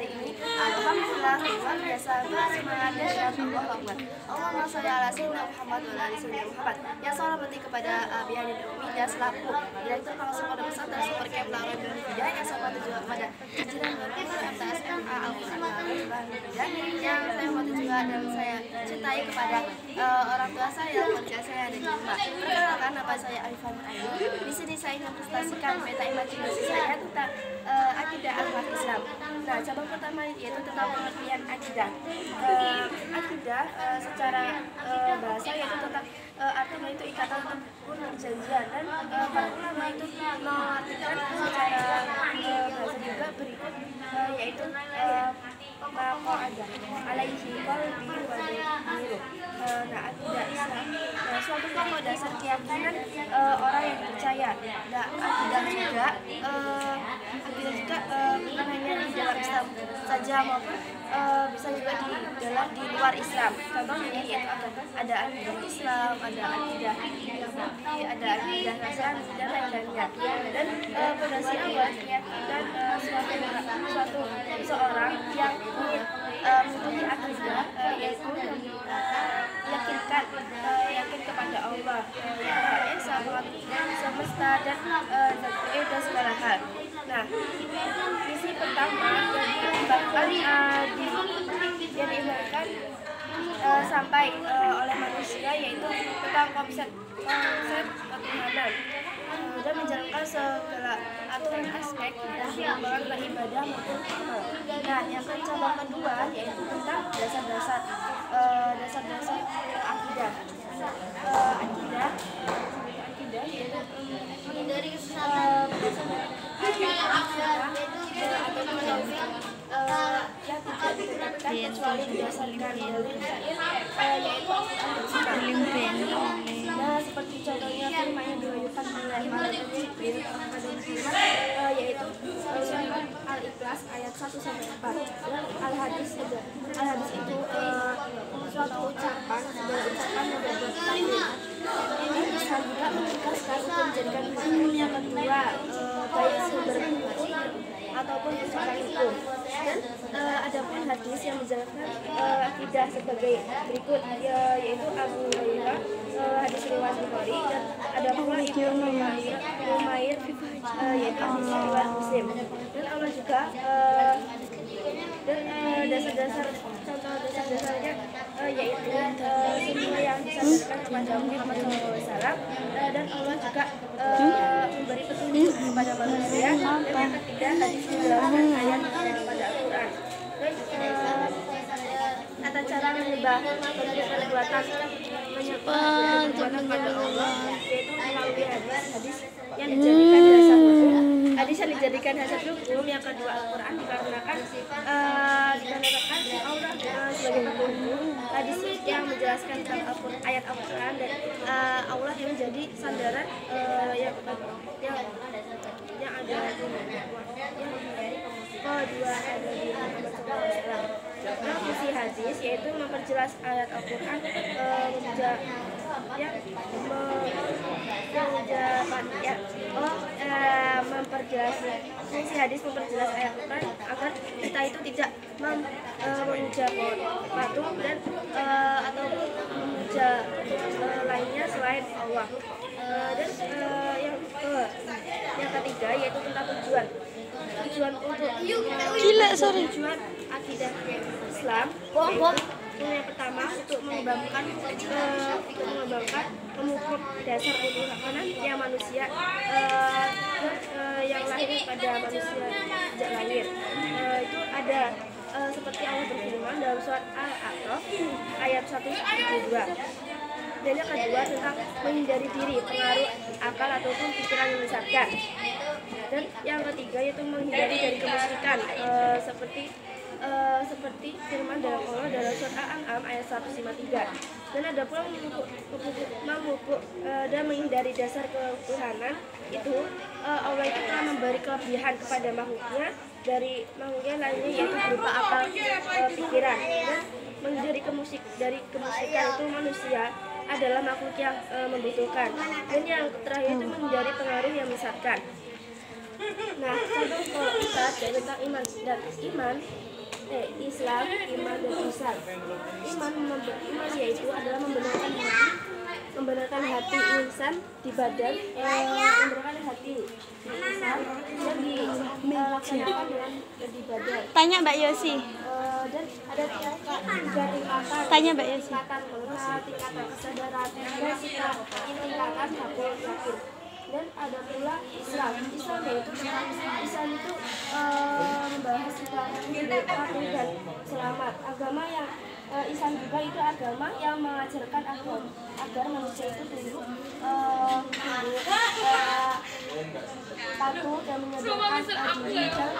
hari ini alhamdulillah luar biasa bersemangat dan Allahu Akbar. Allahumma sholli ala sayyidina Muhammad wa ala ali sayyidina Muhammad. Yang saya hormati kepada Biani Umida selaku Direktur Pengawas Pondok Pesantren Super Camp Lawan Umida, yang saya hormati juga kepada jajaran MTSMA Al-Quran yang saya hormati juga dan saya cintai kepada orang tua saya, keluarga saya dan juga perkenalkan, nama saya Arifan Ayu. Di sini saya ingin presentasikan peta imajinasi saya tentang akidah agama Islam. Nah, cabang pertama yaitu tentang pengertian akidah. Akidah secara bahasa yaitu tentang artinya itu ikatan ataupun perjanjian, dan para ulama itu mengartikan secara bahasa juga berikut yaitu maqa'ada alaihi qalbi wa damiru. Nah, akidah Islam suatu pokok dasar keyakinan orang yang percaya. Nah, akidah juga bukan hanya di dalam Islam saja, maupun bisa juga di luar Islam. Contohnya yaitu ada akidah Islam, ada akidah Yahudi, ada akidah Nasrani dan lain-lainnya. Dan fondasi awal keyakinan suatu seorang yang memiliki akidah yaitu yakin kepada Allah yang Maha Esa, semesta dan dan segala hal. Nah, misi pertama yang diibaratkan sampai oleh manusia yaitu tentang konsep ketuhanan dan menjalankan segala aturan aspek dan pengembangan ibadah maupun amal. Nah, yang cabang kedua yaitu tentang dasar-dasar akidah. Akidah yaitu menghindari yang kecuali berdasarkan yaitu nah, seperti contohnya firman yang diwahyukan oleh yaitu surat Al-Ikhlas ayat 1-4 dan Al-Hadis itu suatu ucapan yang berbuat takdir. Ini bisa juga menegaskan untuk menjadikan hukum yang kedua baik sumber hukum ataupun persoalan hukum. Dan ada pun hadis yang menjelaskan akidah sebagai berikut, yaitu Abu Hurairah, hadis riwayat Bukhari, dan ada pula Ibnu Umair yaitu hadis riwayat Muslim. Dan Allah juga dan contoh dasar-dasarnya yaitu semua yang disampaikan kepada Muhammad SAW, dan Allah juga memberi petunjuk kepada manusia. Dan yang ketiga hadis menjelaskan ayat pada Al-Quran. Dan tata cara menyembah perbuatan kepada Allah yaitu melalui hadis yang dijadikan dasar hukum. Hadis yang dijadikan dasar hukum yang kedua Al-Quran, dikarenakan Allah sebagai petunjuk. Hadis yang menjelaskan tentang ayat Al-Quran dan Allah yang menjadi sandaran yang ada di Muhammad SAW. Nah, fungsi hadis yaitu memperjelas ayat Al-Quran, memperjelas fungsi hadis memperjelas ayat Al-Quran agar kita itu tidak memuja patung dan ataupun memuja lainnya selain Allah. Dan yang ketiga yaitu tentang tujuan tujuan akidah Islam. Yang pertama untuk mengembangkan memupuk dasar ketuhanan yang manusia yang lahir pada manusia sejak lahir. Itu ada seperti Allah berfirman dalam surat Al-A'raf ayat 1-2. Dan yang kedua tentang menghindari diri pengaruh akal ataupun pikiran yang menyesatkan. Dan yang ketiga yaitu menghindari dari kemusyrikan seperti firman dalam Allah dalam surat Al-An'am ayat 153. Dan ada pula memupuk dan menghindari dasar ketuhanan itu Allah itu telah memberi kelebihan kepada makhluknya dari makhluknya lainnya yaitu berupa akal pikiran. Dan menghindari kemusyrikan itu manusia adalah makhluk yang membutuhkan. Dan yang terakhir itu menghindari pengaruh yang menyesatkan. Nah, keempat yaitu tentang iman dan Islam, iman dan ihsan. Iman yaitu adalah membenarkan hati insan di badan, membenarkan hati di insan dan dilaksanakan dengan di badan. Tanya Mbak Yosi. Dan ada tiga tingkatan. Tanya Mbak Yosi. Tingkatan mengenal, tingkatan kesadaran, dan tingkatan hakul yakin. Dan ada pula Islam. Islam yaitu membahas tentang patuh dan selamat. Agama yang Islam juga itu agama yang mengajarkan agar manusia itu tunduk patuh dan menyebutkan diri dan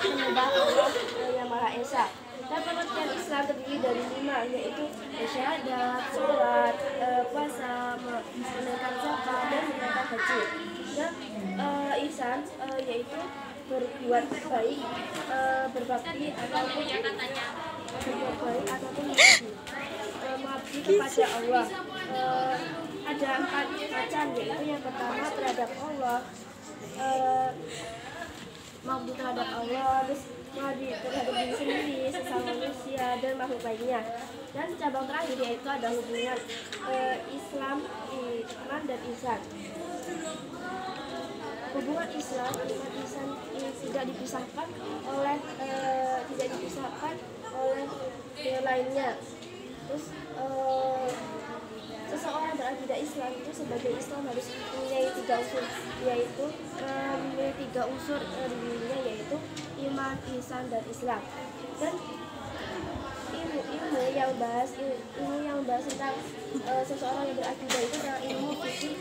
menyembah Allah yang Maha Esa. Dan pengertian Islam terdiri dari 5, yaitu syahadat, sholat, puasa, menunaikan zakat, dan menunaikan haji. Dan ihsan yaitu berbuat baik, berbakti ataupun mengabdi kepada Allah. Ada 4 macam, yaitu yang pertama terhadap Allah, mengabdi terhadap Allah, terus mengabdi terhadap diri sendiri, sesama manusia, dan makhluk lainnya. Dan cabang terakhir yaitu ada hubungan Islam, iman, dan ihsan. Hubungan Islam, iman, ihsan tidak dipisahkan oleh yang lainnya. Terus seseorang berakidah Islam itu sebagai Islam harus mempunyai 3 unsur, yaitu dirinya, yaitu iman, ihsan, dan Islam. Dan ilmu yang bahas tentang seseorang yang berakidah itu adalah ilmu fikih.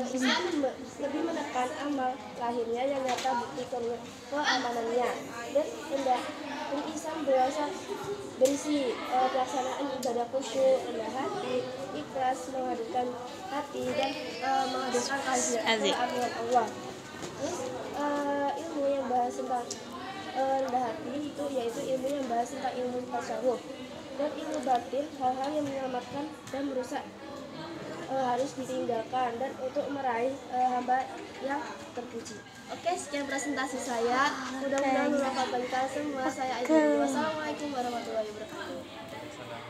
Islam lebih menekan amal lahirnya yang nyata bukti keamanannya, dan Islam berisi pelaksanaan ibadah khusyuk, rendah hati, ikhlas, menghadirkan hati, dan menghadirkan keagungan Allah. Terus ilmu yang bahas tentang rendah hati itu yaitu ilmu yang bahas tentang ilmu tasawuf. Dan ilmu batin, hal-hal yang menyelamatkan dan merusak harus ditinggalkan dan untuk meraih hamba yang terpuji. Oke, sekian presentasi saya. Mudah-mudahan bermanfaat bagi kalian semua. Saya Aidil. Wassalamualaikum warahmatullahi wabarakatuh.